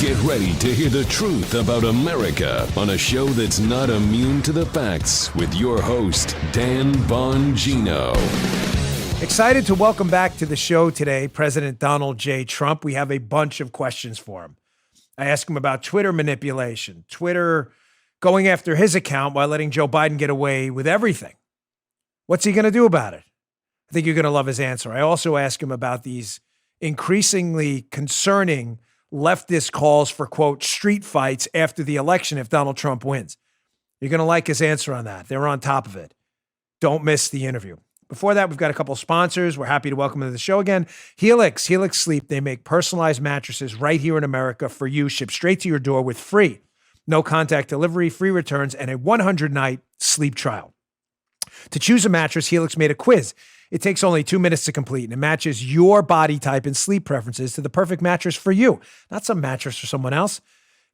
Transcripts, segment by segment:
Get ready to hear the truth about America on a show that's not immune to the facts with your host, Dan Bongino. Excited to welcome back to the show today President Donald J. Trump. We have a bunch of questions for him. I asked him about Twitter manipulation, Twitter going after his account while letting Joe Biden get away with everything. What's he going to do about it? I think you're going to love his answer. I also asked him about these increasingly concerning leftist calls for, quote, street fights after the election if Donald Trump wins. You're going to like his answer on that. They're on top of it. Don't miss the interview. Before that, we've got a couple of sponsors. We're happy to welcome them to the show again. Helix Sleep. They make personalized mattresses right here in America for you, shipped straight to your door with free, no contact delivery, free returns, and a 100-night sleep trial. To choose a mattress, Helix made a quiz. It takes only 2 minutes to complete, and it matches your body type and sleep preferences to the perfect mattress for you, not some mattress for someone else.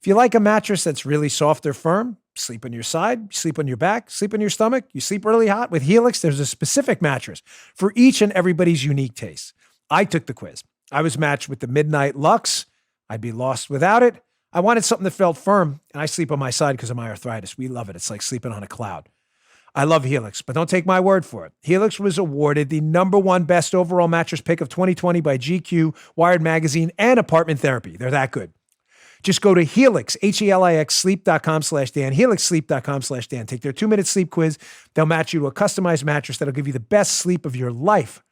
If you like a mattress that's really soft or firm, sleep on your side, sleep on your back, sleep on your stomach, you sleep really hot. With Helix, there's a specific mattress for each and everybody's unique taste. I took the quiz. I was matched with the Midnight Luxe. I'd be lost without it. I wanted something that felt firm, and I sleep on my side because of my arthritis. We love it. It's like sleeping on a cloud. I love Helix, but don't take my word for it. Helix was awarded the #1 best overall mattress pick of 2020 by GQ, Wired Magazine, and Apartment Therapy. They're that good. Just go to Helix, Helix, sleep.com/Dan, helixsleep.com/Dan. Take their 2-minute sleep quiz. They'll match you to a customized mattress that'll give you the best sleep of your life.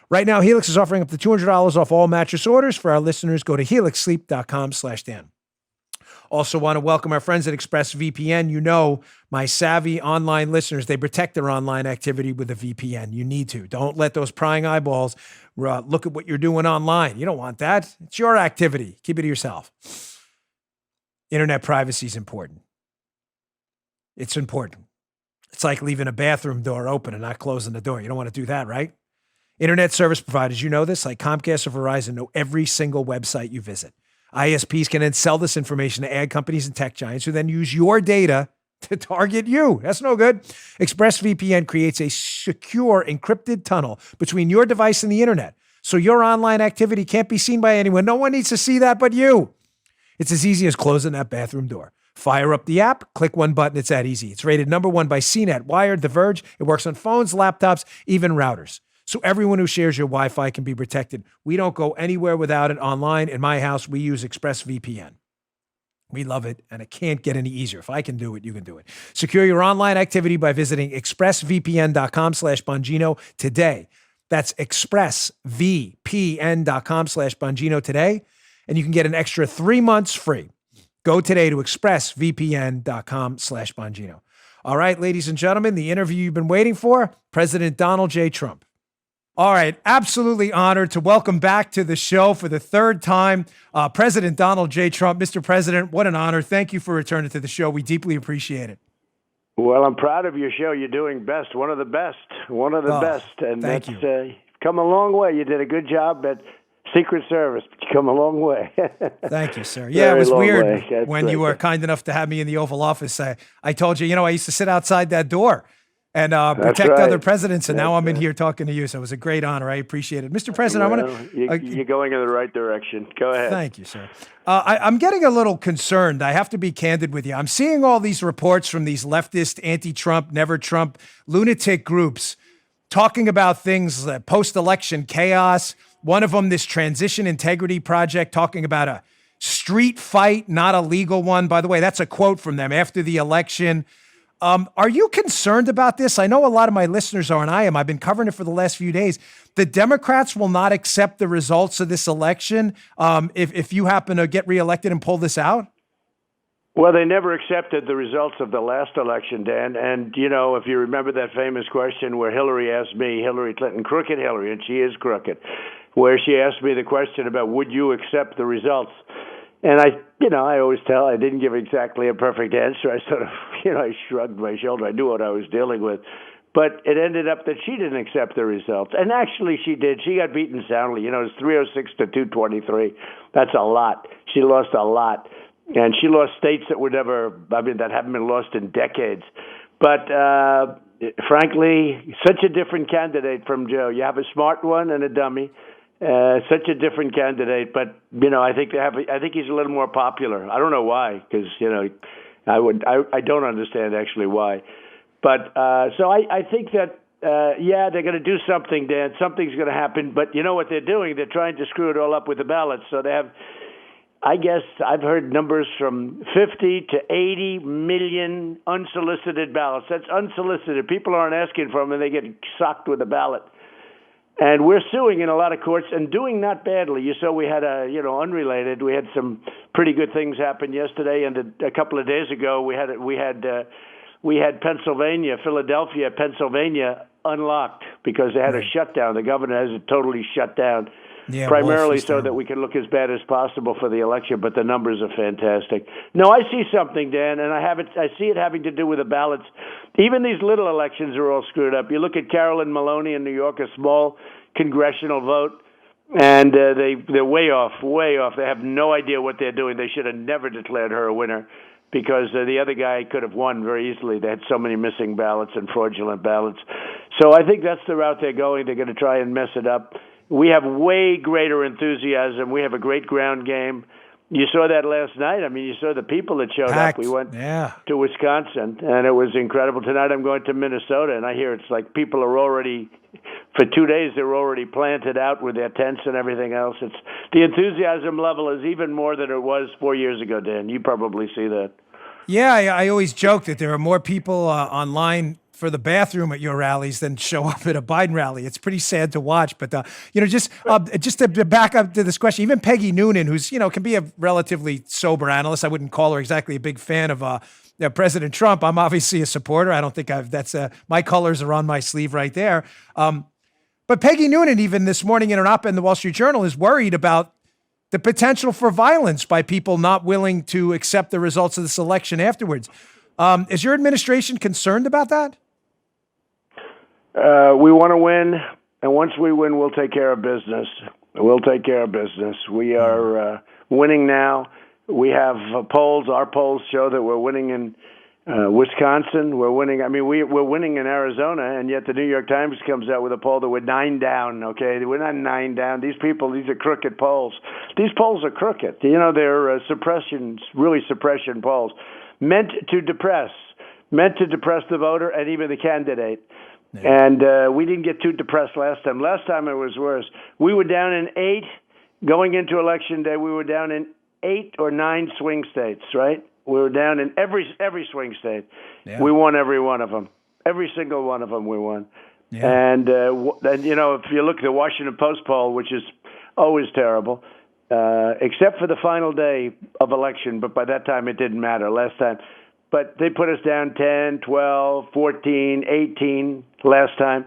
Right now, Helix is offering up to $200 off all mattress orders. For our listeners, go to helixsleep.com/Dan. Also want to welcome our friends at ExpressVPN. You know, my savvy online listeners, they protect their online activity with a VPN. You need to. Don't let those prying eyeballs look at what you're doing online. You don't want that. It's your activity. Keep it to yourself. Internet privacy is important. It's important. It's like leaving a bathroom door open and not closing the door. You don't want to do that, right? Internet service providers, you know this, like Comcast or Verizon, know every single website you visit. ISPs can then sell this information to ad companies and tech giants who then use your data to target you. That's no good. ExpressVPN creates a secure encrypted tunnel between your device and the internet, so your online activity can't be seen by anyone. No one needs to see that but you. It's as easy as closing that bathroom door. Fire up the app, click one button. It's that easy. It's rated #1 by CNET, Wired, The Verge. It works on phones, laptops, even routers. So everyone who shares your Wi-Fi can be protected. We don't go anywhere without it online. In my house, we use ExpressVPN. We love it, and it can't get any easier. If I can do it, you can do it. Secure your online activity by visiting expressvpn.com/Bongino today. That's expressvpn.com/Bongino today, and you can get an extra 3 months free. Go today to expressvpn.com/Bongino. All right, ladies and gentlemen, the interview you've been waiting for, President Donald J. Trump. All right, absolutely honored to welcome back to the show for the third time, President Donald J. Trump. Mr. President, what an honor. Thank you for returning to the show. We deeply appreciate it. Well, I'm proud of your show. You're doing best, one of the best. And thank you. Come a long way. You did a good job at Secret Service, but you come a long way. Thank you, sir. Yeah, it was weird when great. You were kind enough to have me in the Oval Office. I told you, I used to sit outside that door and protect other presidents, and now I'm in here talking to you, so it was a great honor. I appreciate it. Mr. President, you're going in the right direction. Go ahead. Thank you, sir. I'm getting a little concerned. I have to be candid with you. I'm seeing all these reports from these leftist, anti-Trump, never-Trump, lunatic groups talking about things like post-election chaos. One of them, this Transition Integrity Project, talking about a street fight, not a legal one. By the way, that's a quote from them after the election. Are you concerned about this? I know a lot of my listeners are, and I am. I've been covering it for the last few days. The Democrats will not accept the results of this election if you happen to get reelected and pull this out? Well, they never accepted the results of the last election, Dan. And, if you remember that famous question where Hillary asked me, Hillary Clinton, crooked Hillary, and she is crooked, where she asked me the question about, would you accept the results? And I always tell, I didn't give exactly a perfect answer. I sort of, I shrugged my shoulder. I knew what I was dealing with. But it ended up that she didn't accept the results. And actually she did. She got beaten soundly. It was 306 to 223. That's a lot. She lost a lot. And she lost states that that haven't been lost in decades. But frankly, such a different candidate from Joe. You have a smart one and a dummy. Such a different candidate, but I think I think he's a little more popular. I don't know why, because I don't understand actually why, but so I think that they're going to do something, Dan. Something's going to happen, but you know what they're doing? They're trying to screw it all up with the ballots. So they have, I guess I've heard numbers from 50 to 80 million unsolicited ballots. That's unsolicited. People aren't asking for them, and they get socked with a ballot. And we're suing in a lot of courts and doing not badly. You saw we had unrelated. We had some pretty good things happen yesterday, and a couple of days ago we had Philadelphia, Pennsylvania unlocked because they had a shutdown. The governor has it totally shut down, primarily so that we can look as bad as possible for the election. But the numbers are fantastic. No, I see something, Dan, and I see it having to do with the ballots. Even these little elections are all screwed up. You look at Carolyn Maloney in New York, a small congressional vote, and they're way off. They have no idea what they're doing. They should have never declared her a winner because the other guy could have won very easily. They had so many missing ballots and fraudulent ballots. So I think that's the route they're going. They're going to try and mess it up. We have way greater enthusiasm. We have a great ground game. You saw that last night. I mean, you saw the people that showed up. We went to Wisconsin, and it was incredible. Tonight I'm going to Minnesota, and I hear it's like people are already, for 2 days, they're already planted out with their tents and everything else. It's the enthusiasm level is even more than it was 4 years ago, Dan. You probably see that. Yeah, I always joke that there are more people online for the bathroom at your rallies than show up at a Biden rally. It's pretty sad to watch, but just to back up to this question, even Peggy Noonan, who's can be a relatively sober analyst. I wouldn't call her exactly a big fan of President Trump. I'm obviously a supporter. I don't think my colors are on my sleeve right there. But Peggy Noonan, even this morning in an op-ed in the Wall Street Journal, is worried about the potential for violence by people not willing to accept the results of this election afterwards. Is your administration concerned about that? We want to win, and once we win, we'll take care of business. We are winning now. We have polls. Our polls show that we're winning in Wisconsin. We're winning. I mean, we're winning in Arizona, and yet the New York Times comes out with a poll that we're 9 down. Okay, we're not 9 down. These are crooked polls. These polls are crooked. They're suppression polls meant to depress the voter and even the candidate. Yeah. And we didn't get too depressed last time. Last time it was worse. We were down in 8 going into Election Day. We were down in 8 or 9 swing states, right? We were down in every swing state. Yeah. We won every one of them. Every single one of them we won. Yeah. And if you look at the Washington Post poll, which is always terrible, except for the final day of election, but by that time it didn't matter last time. But they put us down 10, 12, 14, 18 last time.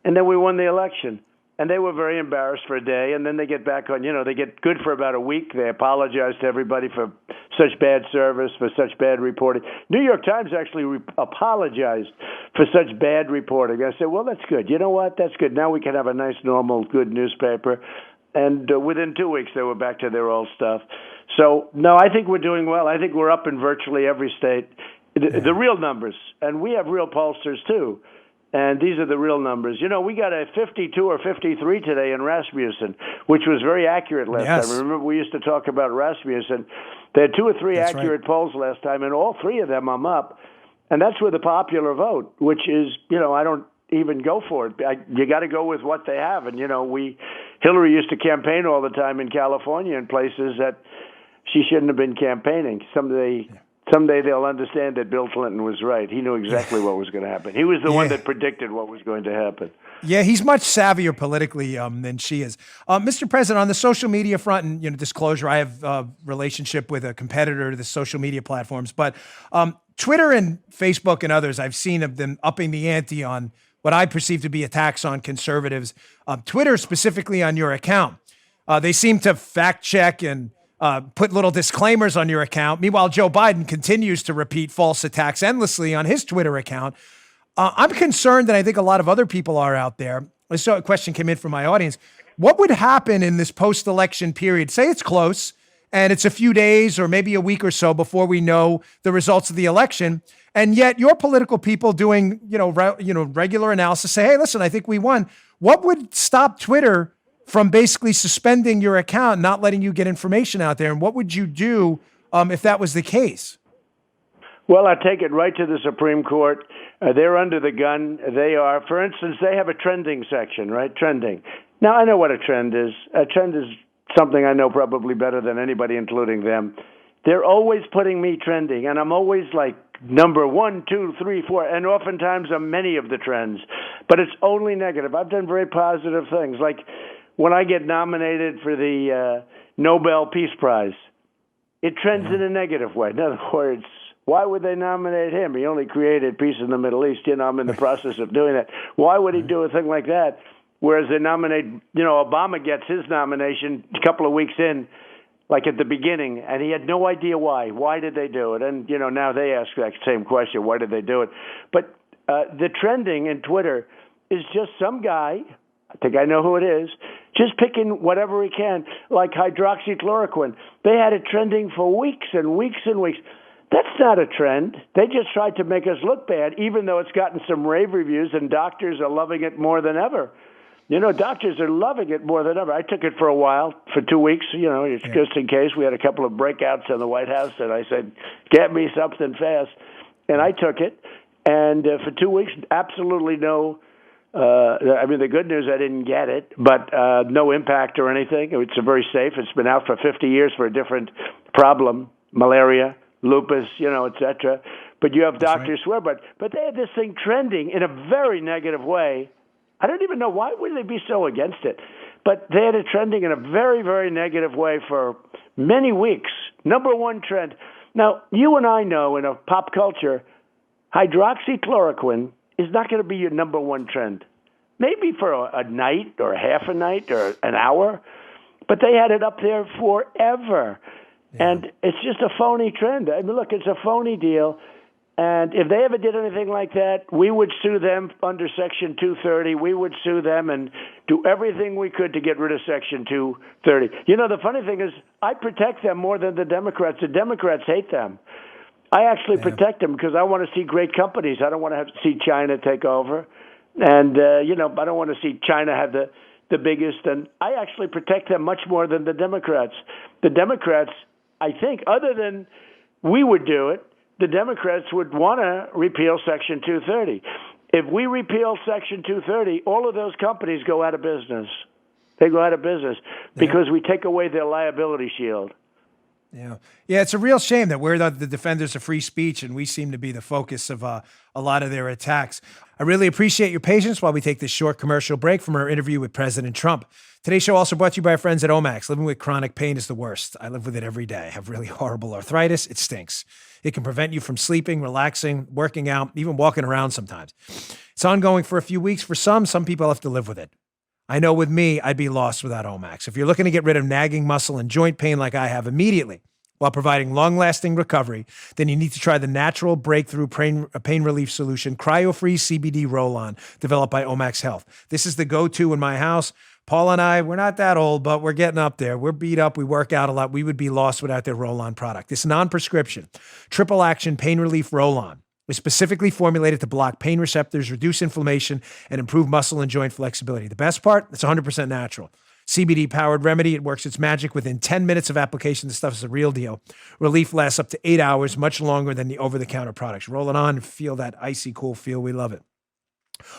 And then we won the election. And they were very embarrassed for a day. And then they get back on, they get good for about a week. They apologize to everybody for such bad service, for such bad reporting. New York Times actually apologized for such bad reporting. I said, well, that's good. You know what? That's good. Now we can have a nice, normal, good newspaper. And within 2 weeks, they were back to their old stuff. So, no, I think we're doing well. I think we're up in virtually every state. The real numbers, and we have real pollsters, too. And these are the real numbers. We got a 52 or 53 today in Rasmussen, which was very accurate last time. Remember, we used to talk about Rasmussen. They had 2 or 3 accurate polls last time, and all 3 of them I'm up. And that's with the popular vote, which is, I don't even go for it. You got to go with what they have. And, Hillary used to campaign all the time in California in places that she shouldn't have been campaigning. Someday they'll understand that Bill Clinton was right. He knew exactly what was going to happen. He was the one that predicted what was going to happen. Yeah, he's much savvier politically than she is. Mr. President, on the social media front, and disclosure, I have a relationship with a competitor to the social media platforms, but Twitter and Facebook and others, I've seen of them upping the ante on what I perceive to be attacks on conservatives. Twitter specifically on your account. They seem to fact check and put little disclaimers on your account. Meanwhile, Joe Biden continues to repeat false attacks endlessly on his Twitter account. I'm concerned, and I think a lot of other people are out there. I saw a question came in from my audience. What would happen in this post-election period? Say it's close, and it's a few days or maybe a week or so before we know the results of the election, and yet your political people doing regular analysis say, hey, listen, I think we won. What would stop Twitter from basically suspending your account, not letting you get information out there. And what would you do if that was the case? Well, I take it right to the Supreme Court. They're under the gun. They are. For instance, they have a trending section, right? Trending. Now, I know what a trend is. A trend is something I know probably better than anybody, including them. They're always putting me trending, and I'm always like number 1, 2, 3, 4, and oftentimes I'm many of the trends. But it's only negative. I've done very positive things, like when I get nominated for the Nobel Peace Prize, it trends in a negative way. In other words, why would they nominate him? He only created peace in the Middle East. I'm in the process of doing that. Why would he do a thing like that? Whereas they nominate, Obama gets his nomination a couple of weeks in, like at the beginning, and he had no idea why. Why did they do it? And, now they ask that same question, why did they do it? But the trending in Twitter is just some guy, I think I know who it is, just picking whatever he can, like hydroxychloroquine. They had it trending for weeks and weeks and weeks. That's not a trend. They just tried to make us look bad, even though it's gotten some rave reviews, and doctors are loving it more than ever. Doctors are loving it more than ever. I took it for a while, for 2 weeks, just in case. We had a couple of breakouts in the White House, and I said, get me something fast. And I took it, and for 2 weeks, absolutely no, the good news, I didn't get it, but no impact or anything. It's very safe. It's been out for 50 years for a different problem, malaria, lupus, et cetera. But you have doctors swear, but they had this thing trending in a very negative way. I don't even know why would they be so against it. But they had it trending in a very, very negative way for many weeks. Number one trend. Now, you and I know in a pop culture, hydroxychloroquine is not going to be your number one trend. Maybe for a night or half a night or an hour, but they had it up there forever. Yeah. And it's just a phony trend. Look, it's a phony deal. And if they ever did anything like that, we would sue them under Section 230. We would sue them and do everything we could to get rid of Section 230. The funny thing is, I protect them more than the Democrats. The Democrats hate them. I actually protect them because I want to see great companies. I don't want to have to see China take over. And, I don't want to see China have the biggest. And I actually protect them much more than the Democrats. The Democrats, I think, other than we would do it, the Democrats would want to repeal Section 230. If we repeal Section 230, all of those companies go out of business. They go out of business because we take away their liability shield. Yeah, it's a real shame that we're the defenders of free speech and we seem to be the focus of a lot of their attacks. I really appreciate your patience while we take this short commercial break from our interview with President Trump. Today's show also brought to you by our friends at OMAX. Living with chronic pain is the worst. I live with it every day. I have really horrible arthritis. It stinks. It can prevent you from sleeping, relaxing, working out, even walking around sometimes. It's ongoing for a few weeks. For some people have to live with it. I know with me, I'd be lost without OMAX. If you're looking to get rid of nagging muscle and joint pain like I have immediately, while providing long-lasting recovery, then you need to try the natural breakthrough pain relief solution, CryoFreeze CBD Roll-On, developed by OMAX Health. This is the go-to in my house. Paul and I, we're not that old, but we're getting up there. We're beat up. We work out a lot. We would be lost without their Roll-On product. This non-prescription, triple-action pain relief Roll-On is specifically formulated to block pain receptors, reduce inflammation, and improve muscle and joint flexibility. The best part, it's 100% natural. CBD-powered remedy. It works its magic within 10 minutes of application. This stuff is the real deal. Relief lasts up to 8 hours, much longer than the over-the-counter products. Roll it on and feel that icy cool feel. We love it.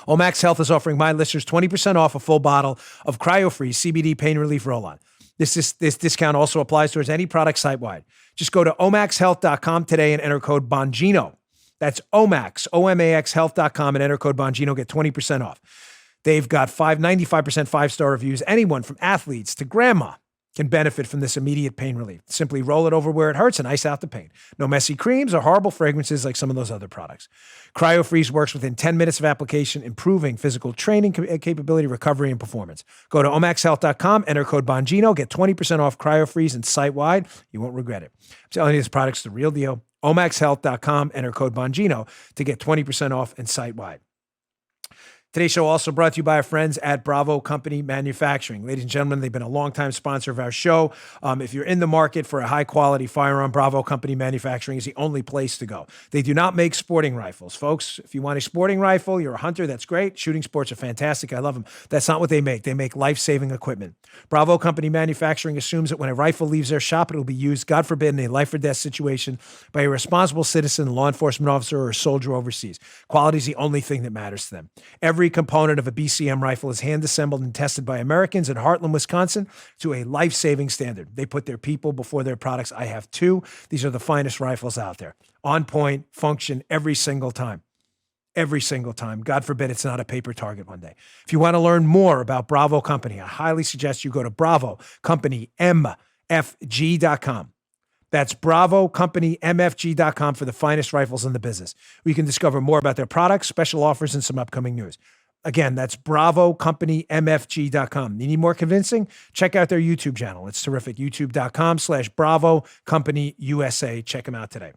OMAX Health is offering my listeners 20% off a full bottle of CryoFreeze CBD Pain Relief Roll-On. This discount also applies towards any product site-wide. Just go to omaxhealth.com today and enter code Bongino. That's OMAX, OMAX health.com, and enter code Bongino. Get 20% off. They've got 95% five-star reviews. Anyone from athletes to grandma can benefit from this immediate pain relief. Simply roll it over where it hurts and ice out the pain. No messy creams or horrible fragrances like some of those other products. CryoFreeze works within 10 minutes of application, improving physical training capability, recovery, and performance. Go to omaxhealth.com, enter code Bongino, get 20% off CryoFreeze and site-wide. You won't regret it. I'm telling you, this product's the real deal. omaxhealth.com, enter code Bongino to get 20% off and site-wide. Today's show also brought to you by our friends at Bravo Company Manufacturing. Ladies and gentlemen, they've been a longtime sponsor of our show. If you're in the market for a high-quality firearm, Bravo Company Manufacturing is the only place to go. They do not make sporting rifles. Folks, if you want a sporting rifle, you're a hunter, that's great. Shooting sports are fantastic. I love them. That's not what they make. They make life-saving equipment. Bravo Company Manufacturing assumes that when a rifle leaves their shop, it will be used, God forbid, in a life-or-death situation by a responsible citizen, law enforcement officer, or a soldier overseas. Quality is the only thing that matters to them. Every component of a BCM rifle is hand-assembled and tested by Americans in Heartland, Wisconsin to a life-saving standard. They put their people before their products. I have two. These are the finest rifles out there. On point, function every single time. Every single time. God forbid it's not a paper target one day. If you want to learn more about Bravo Company, I highly suggest you go to BravoCompanyMFG.com. That's BravoCompanyMFG.com for the finest rifles in the business. We can discover more about their products, special offers, and some upcoming news. Again, that's BravoCompanyMFG.com. You need more convincing? Check out their YouTube channel. It's terrific. YouTube.com/BravoCompanyUSA. Check them out today.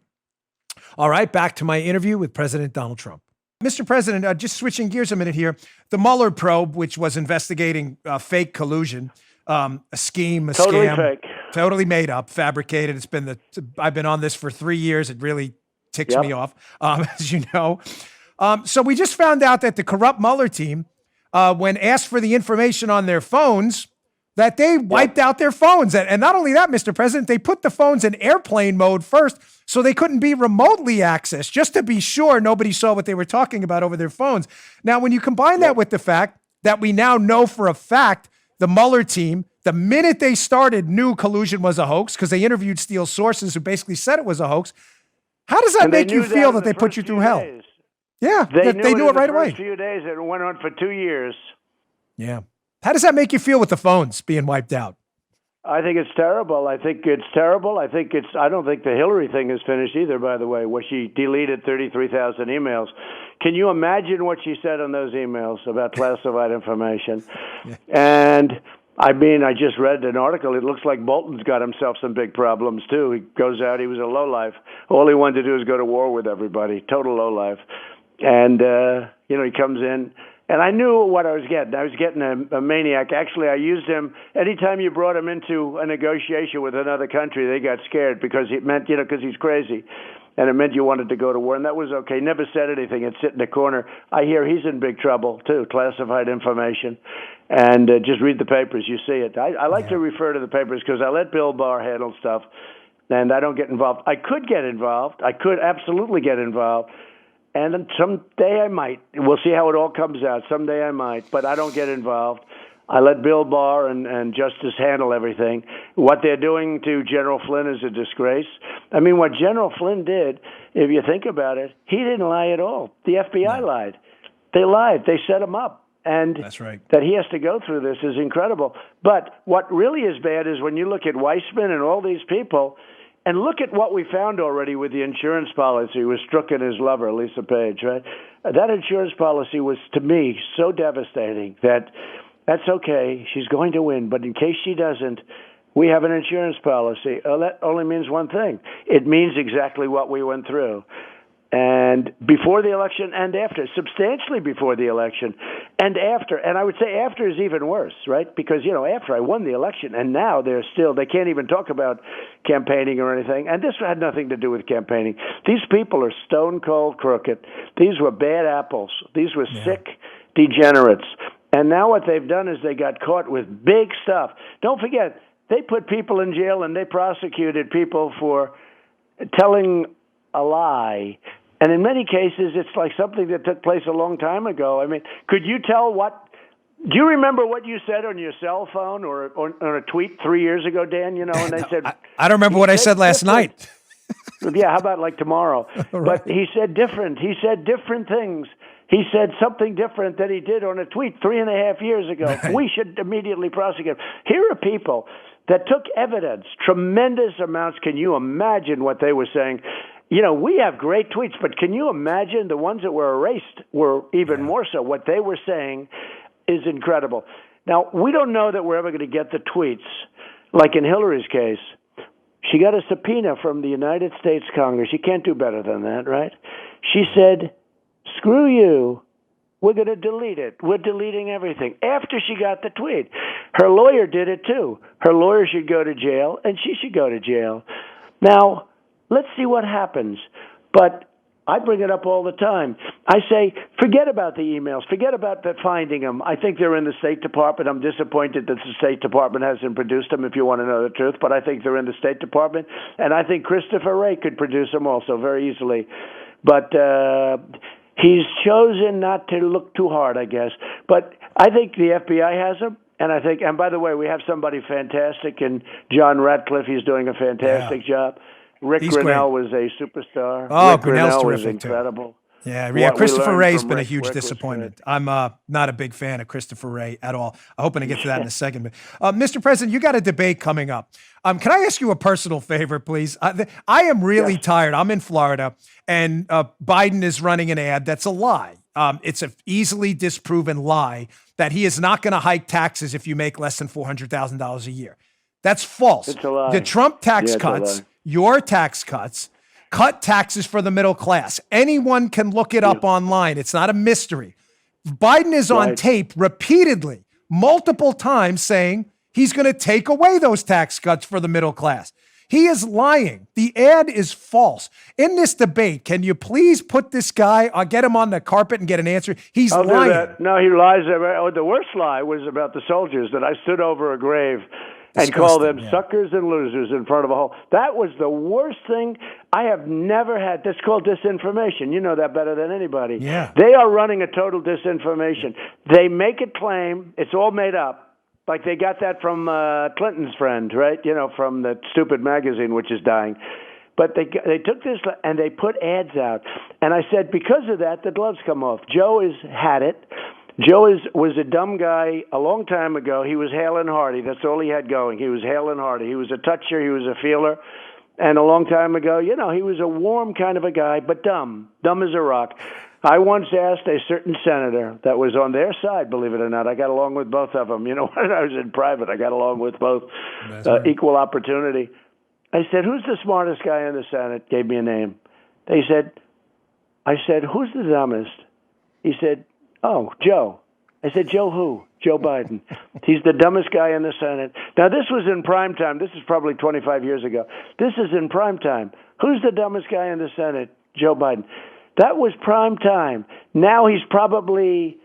All right, back to my interview with President Donald Trump. Mr. President, just switching gears a minute here. The Mueller probe, which was investigating fake collusion, a scheme, a totally scam. Fake. Totally made up, fabricated. I've been on this for 3 years. It really ticks me off, as you know. So we just found out that the corrupt Mueller team, when asked for the information on their phones, that they wiped out their phones. And not only that, Mr. President, they put the phones in airplane mode first so they couldn't be remotely accessed, just to be sure nobody saw what they were talking about over their phones. Now, when you combine that with the fact that we now know for a fact the Mueller team, the minute they started, knew collusion was a hoax because they interviewed Steele's sources who basically said it was a hoax. How does that make you feel that they put you through hell? Yeah, they knew it right away. The first few days, it went on for 2 years. Yeah. How does that make you feel with the phones being wiped out? I think it's terrible. I don't think the Hillary thing is finished either, by the way, where she deleted 33,000 emails. Can you imagine what she said on those emails about classified information? And I mean, I just read an article. It looks like Bolton's got himself some big problems, too. He goes out. He was a lowlife. All he wanted to do is go to war with everybody. Total lowlife. And, he comes in. And I knew what I was getting. I was getting a maniac. Actually, I used him. Anytime you brought him into a negotiation with another country, they got scared because it meant, because he's crazy. And it meant you wanted to go to war. And that was okay. Never said anything. He'd sit in the corner. I hear he's in big trouble, too, classified information. And just read the papers. You see it. I like to refer to the papers because I let Bill Barr handle stuff, and I don't get involved. I could get involved. I could absolutely get involved. And then someday I might. We'll see how it all comes out. Someday I might. But I don't get involved. I let Bill Barr and Justice handle everything. What they're doing to General Flynn is a disgrace. I mean, what General Flynn did, if you think about it, he didn't lie at all. The FBI lied. They lied. They set him up. And that's right. That he has to go through this is incredible. But what really is bad is when you look at Weissman and all these people, and look at what we found already with the insurance policy with Strzok and his lover, Lisa Page, right? That insurance policy was, to me, so devastating that that's okay. She's going to win. But in case she doesn't, we have an insurance policy. That only means one thing. It means exactly what we went through. And before the election and after, substantially before the election and after. And I would say after is even worse, right? Because, after I won the election and now they can't even talk about campaigning or anything. And this had nothing to do with campaigning. These people are stone cold crooked. These were bad apples. These were sick degenerates. And now what they've done is they got caught with big stuff. Don't forget, they put people in jail and they prosecuted people for telling a lie. And in many cases, it's like something that took place a long time ago. I mean, could you tell do you remember what you said on your cell phone or on a tweet 3 years ago, Dan? And they said... I don't remember what I said last night. Yeah, how about like tomorrow? Right. But he said different. He said different things. He said something different than he did on a tweet 3.5 years ago. Right. We should immediately prosecute. Here are people that took evidence, tremendous amounts. Can you imagine what they were saying? We have great tweets, but can you imagine the ones that were erased were even more so? What they were saying is incredible. Now, we don't know that we're ever going to get the tweets. Like in Hillary's case, she got a subpoena from the United States Congress. You can't do better than that, right? She said, screw you. We're going to delete it. We're deleting everything. After she got the tweet. Her lawyer did it too. Her lawyer should go to jail, and she should go to jail. Now, let's see what happens. But I bring it up all the time. I say, forget about the emails. Forget about finding them. I think they're in the State Department. I'm disappointed that the State Department hasn't produced them, if you want to know the truth. But I think they're in the State Department. And I think Christopher Wray could produce them also very easily. But he's chosen not to look too hard, I guess. But I think the FBI has them. And by the way, we have somebody fantastic in John Ratcliffe. He's doing a fantastic job. Rick Grinnell was a superstar. Oh, Rick Grinnell's Grinnell was terrific incredible. Too. Yeah. Christopher Wray's been a huge disappointment. I'm not a big fan of Christopher Wray at all. I'm hoping to get to that in a second. But, Mr. President, you got a debate coming up. Can I ask you a personal favor, please? I am really tired. I'm in Florida, and Biden is running an ad that's a lie. It's an easily disproven lie that he is not going to hike taxes if you make less than $400,000 a year. That's false. It's a lie. The Trump tax cuts, your tax cuts, cut taxes for the middle class. Anyone can look it up online. It's not a mystery. Biden is on tape repeatedly, multiple times, saying he's going to take away those tax cuts for the middle class. He is lying. The ad is false. In this debate, can you please put this guy, get him on the carpet and get an answer? He's lying. Do that. No, he lies. The worst lie was about the soldiers, that I stood over a grave and called them suckers and losers in front of a hole. That was the worst thing I have never had. That's called disinformation. You know that better than anybody. Yeah. They are running a total disinformation. They make a claim. It's all made up. Like they got that from Clinton's friend, right? You know, from the stupid magazine, which is dying. But they took this and they put ads out. And I said, because of that, the gloves come off. Joe has had it. Joe was a dumb guy a long time ago. He was hale and hearty. That's all he had going. He was hale and hearty. He was a toucher. He was a feeler. And a long time ago, you know, he was a warm kind of a guy, but dumb as a rock. I once asked a certain senator that was on their side, believe it or not. I got along with both of them. You know, when I was in private, I got along with both. Equal opportunity. I said, who's the smartest guy in the Senate? Gave me a name. I said, who's the dumbest? He said, oh, Joe. I said, Joe who? Joe Biden. He's the dumbest guy in the Senate. Now, this was in prime time. This is probably 25 years ago. This is in prime time. Who's the dumbest guy in the Senate? Joe Biden. That was prime time. Now he's probably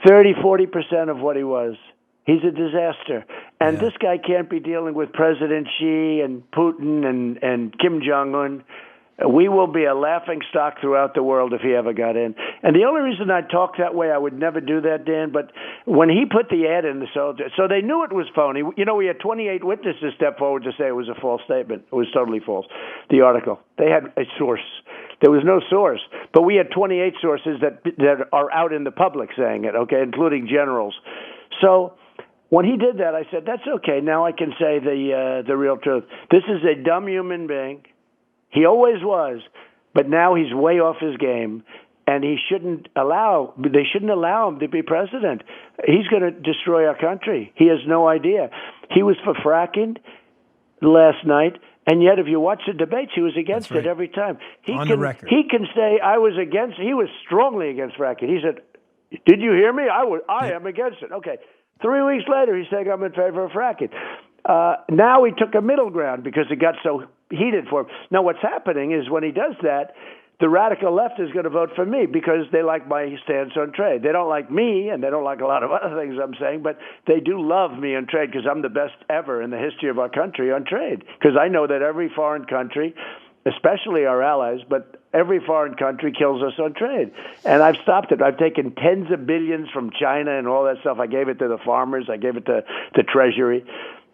30-40% of what he was. He's a disaster. And this guy can't be dealing with President Xi and Putin and Kim Jong-un. We will be a laughing stock throughout the world if he ever got in. And the only reason I talk that way, I would never do that, Dan, but when he put the ad in the soldier, so they knew it was phony. You know, we had 28 witnesses step forward to say it was a false statement. It was totally false, the article. They had a source. There was no source, but we had 28 sources that are out in the public saying it, okay, including generals. So when he did that, I said, that's okay. Now I can say the real truth. This is a dumb human being. He always was, but now he's way off his game, and they shouldn't allow him to be president. He's going to destroy our country. He has no idea. He was for fracking last night, and yet if you watch the debates, he was against it every time. The record. He can say, I was against, he was strongly against fracking. He said, did you hear me? I am against it. Okay. 3 weeks later, he's saying I'm in favor of fracking. Now he took a middle ground because it got so heated for him. Now what's happening is when he does that, the radical left is going to vote for me because they like my stance on trade. They don't like me, and they don't like a lot of other things I'm saying, but they do love me on trade because I'm the best ever in the history of our country on trade. Because I know that every foreign country, especially our allies, but every foreign country kills us on trade. And I've stopped it. I've taken tens of billions from China and all that stuff. I gave it to the farmers. I gave it to the Treasury.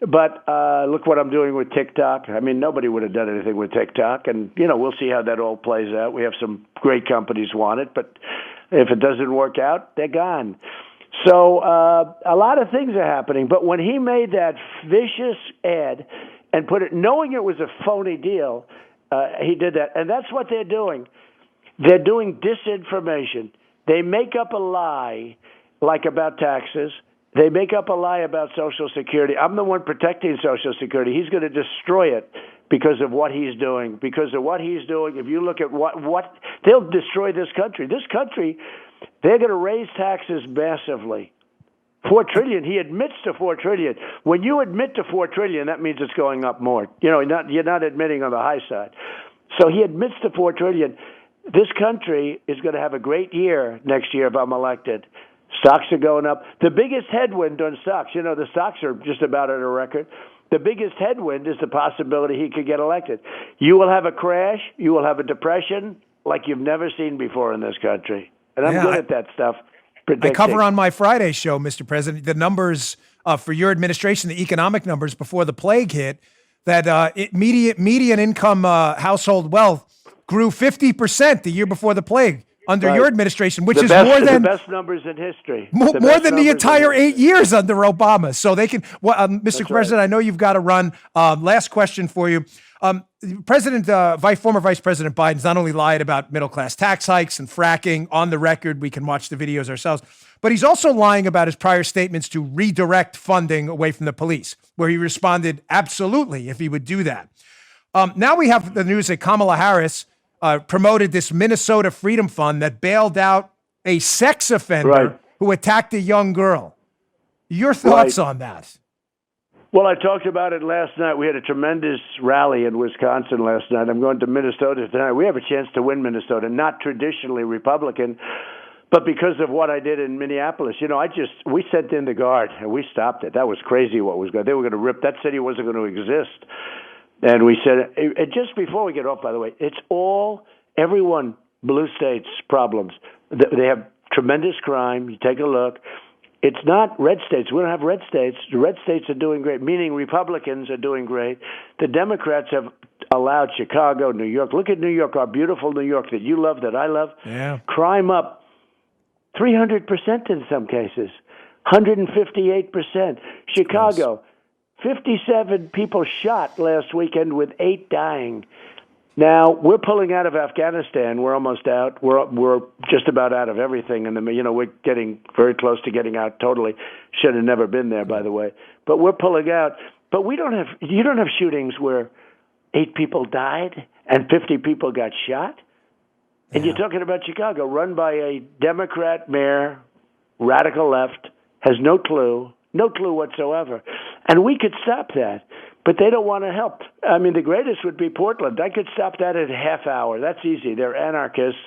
But look what I'm doing with TikTok. I mean, nobody would have done anything with TikTok. And, you know, we'll see how that all plays out. We have some great companies want it. But if it doesn't work out, they're gone. So a lot of things are happening. But when he made that vicious ad and put it, knowing it was a phony deal, he did that. And that's what they're doing. They're doing disinformation. They make up a lie, like about taxes. They make up a lie about Social Security. I'm the one protecting Social Security. He's going to destroy it because of what he's doing. Because of what he's doing, if you look at what they'll destroy this country. This country, They're going to raise taxes massively. $4 trillion. He admits to $4 trillion. When you admit to $4 trillion, that means it's going up more. You're not admitting on the high side. So he admits to $4 trillion. This country is going to have a great year next year if I'm elected. Stocks are going up. The biggest headwind on stocks, the stocks are just about at a record. The biggest headwind is the possibility he could get elected. You will have a crash. You will have a depression like you've never seen before in this country. And I'm good at that stuff. I cover on my Friday show, Mr. President, the numbers for your administration, the economic numbers before the plague hit, that median income household wealth grew 50% the year before the plague under your administration, which is more than the best numbers in history. More than the entire 8 years under Obama. So they can, Mr. President, right. I know you've got to run. Last question for you. Former Vice President Biden's not only lied about middle-class tax hikes and fracking on the record, we can watch the videos ourselves, but he's also lying about his prior statements to redirect funding away from the police, where he responded absolutely if he would do that. Now we have the news that Kamala Harris promoted this Minnesota Freedom Fund that bailed out a sex offender who attacked a young girl. Your thoughts on that? Well, I talked about it last night. We had a tremendous rally in Wisconsin last night. I'm going to Minnesota tonight. We have a chance to win Minnesota, not traditionally Republican, but because of what I did in Minneapolis. We sent in the guard, and we stopped it. That was crazy what was going on. They were going to rip. That city wasn't going to exist. And we said, just before we get off, by the way, it's everyone, blue states' problems. They have tremendous crime. You take a look. It's not red states. We don't have red states. The red states are doing great, meaning Republicans are doing great. The Democrats have allowed Chicago, New York. Look at New York, our beautiful New York that you love, that I love. Yeah. Crime up 300% in some cases, 158%. Chicago, 57 people shot last weekend with 8 dying. Now, we're pulling out of Afghanistan. We're almost out. We're just about out of everything. And we're getting very close to getting out totally. Should have never been there, by the way. But we're pulling out. But you don't have shootings where 8 people died and 50 people got shot. And you're talking about Chicago, run by a Democrat mayor, radical left, has no clue whatsoever. And we could stop that. But they don't want to help. I mean, the greatest would be Portland. I could stop that in a half hour. That's easy. They're anarchists.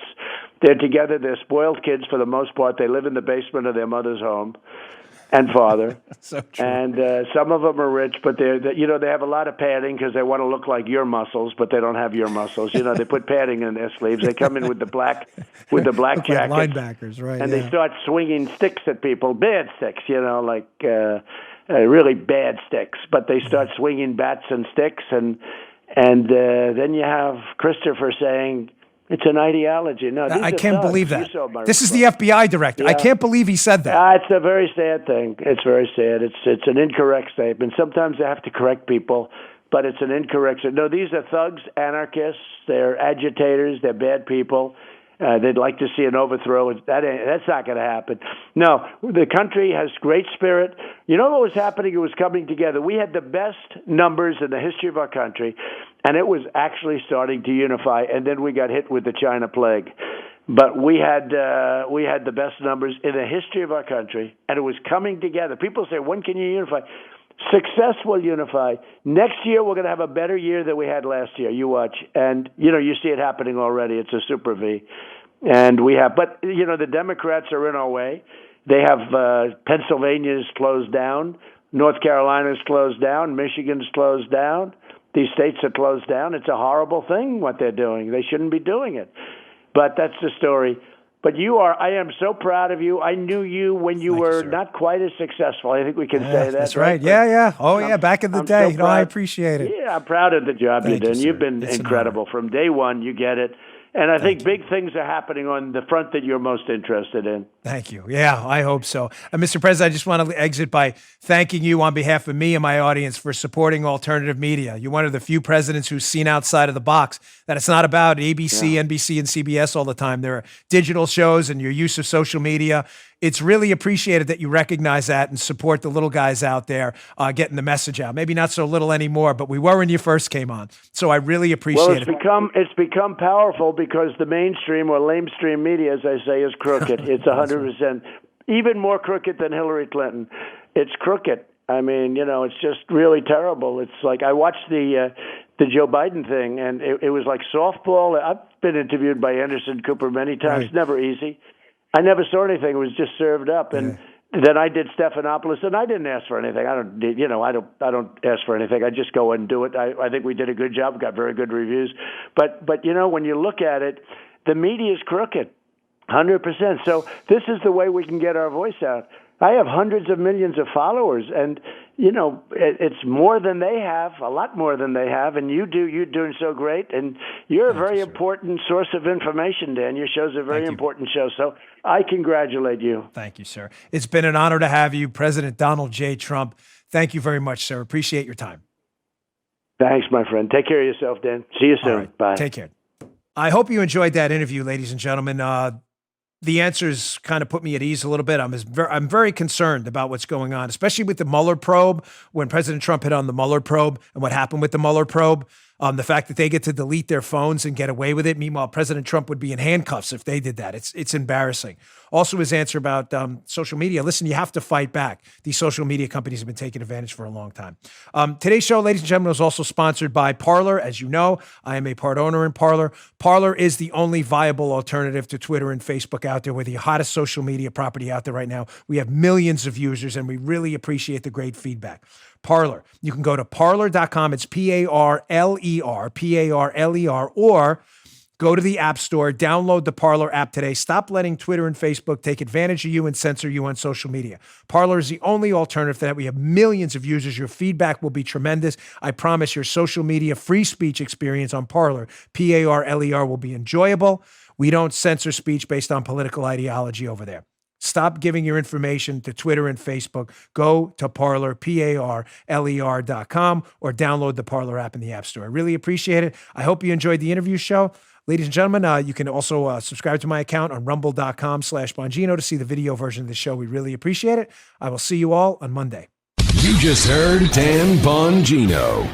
They're together. They're spoiled kids for the most part. They live in the basement of their mother's home and father. So true. And some of them are rich, but they have a lot of padding because they want to look like your muscles, but they don't have your muscles. They put padding in their sleeves. They come in with the black jackets, like linebackers, right? And they start swinging sticks at people, bad sticks. Really bad sticks, but they start swinging bats and sticks, and then you have Christopher saying it's an ideology. No, I can't believe that. This is the FBI director. Yeah. I can't believe he said that. It's a very sad thing. It's very sad. It's an incorrect statement. Sometimes they have to correct people, but it's an incorrect statement. No, these are thugs, anarchists. They're agitators. They're bad people. They'd like to see an overthrow. That's not going to happen. No, the country has great spirit. You know what was happening? It was coming together. We had the best numbers in the history of our country, and it was actually starting to unify. And then we got hit with the China plague. But we had the best numbers in the history of our country, and it was coming together. People say, when can you unify? Success will unify. Next year, we're going to have a better year than we had last year. You watch. And, you see it happening already. It's a super V. And but, the Democrats are in our way. They have Pennsylvania's closed down. North Carolina's closed down. Michigan's closed down. These states are closed down. It's a horrible thing what they're doing. They shouldn't be doing it. But that's the story. But I am so proud of you. I knew you when you were not quite as successful. I think we can say that. That's right. Yeah. Oh, yeah. Back in the day. I appreciate it. Yeah, I'm proud of the job you did. You've been incredible. From day one, you get it. And I think big things are happening on the front that you're most interested in. Thank you. Yeah, I hope so. Mr. President, I just want to exit by thanking you on behalf of me and my audience for supporting alternative media. You're one of the few presidents who's seen outside of the box, that it's not about ABC, NBC, and CBS all the time. There are digital shows and your use of social media. it's really appreciated that you recognize that and support the little guys out there getting the message out. Maybe not so little anymore, but we were when you first came on. So I really appreciate it. It's become powerful because the mainstream or lamestream media, as I say, is crooked. It's 100%, even more crooked than Hillary Clinton. It's crooked. I mean, it's just really terrible. It's like I watched the Joe Biden thing, and it was like softball. I've been interviewed by Anderson Cooper many times. Right. Never easy. I never saw anything. It was just served up, and then I did Stephanopoulos, and I didn't ask for anything. I don't ask for anything. I just go and do it. I think we did a good job. Got very good reviews, but when you look at it, the media is crooked, 100%. So this is the way we can get our voice out. I have hundreds of millions of followers, and it's more than they have, a lot more than they have, and you're doing so great, and you're a very important source of information, Dan. Your show's a very important show, so I congratulate you. Thank you, sir. It's been an honor to have you, President Donald J. Trump. Thank you very much, sir. Appreciate your time. Thanks, my friend. Take care of yourself, Dan. See you soon. All right. Bye. Take care. I hope you enjoyed that interview, ladies and gentlemen. The answers kind of put me at ease a little bit. I'm very concerned about what's going on, especially with the Mueller probe. When President Trump hit on the Mueller probe and what happened with the Mueller probe, the fact that they get to delete their phones and get away with it. Meanwhile, President Trump would be in handcuffs if they did that. It's embarrassing. Also, his answer about social media. Listen, you have to fight back. These social media companies have been taking advantage for a long time. Today's show, ladies and gentlemen, was also sponsored by Parler. As you know, I am a part owner in Parler. Parler is the only viable alternative to Twitter and Facebook out there. We're the hottest social media property out there right now. We have millions of users, and we really appreciate the great feedback. Parler. You can go to parler.com. It's Parler, or go to the App Store, download the Parler app today. Stop letting Twitter and Facebook take advantage of you and censor you on social media. Parler is the only alternative to that. We have millions of users. Your feedback will be tremendous. I promise your social media free speech experience on Parler, Parler, will be enjoyable. We don't censor speech based on political ideology over there. Stop giving your information to Twitter and Facebook. Go to Parler, Parler.com, or download the Parler app in the App Store. I really appreciate it. I hope you enjoyed the interview show. Ladies and gentlemen, you can also subscribe to my account on rumble.com/Bongino to see the video version of the show. We really appreciate it. I will see you all on Monday. You just heard Dan Bongino.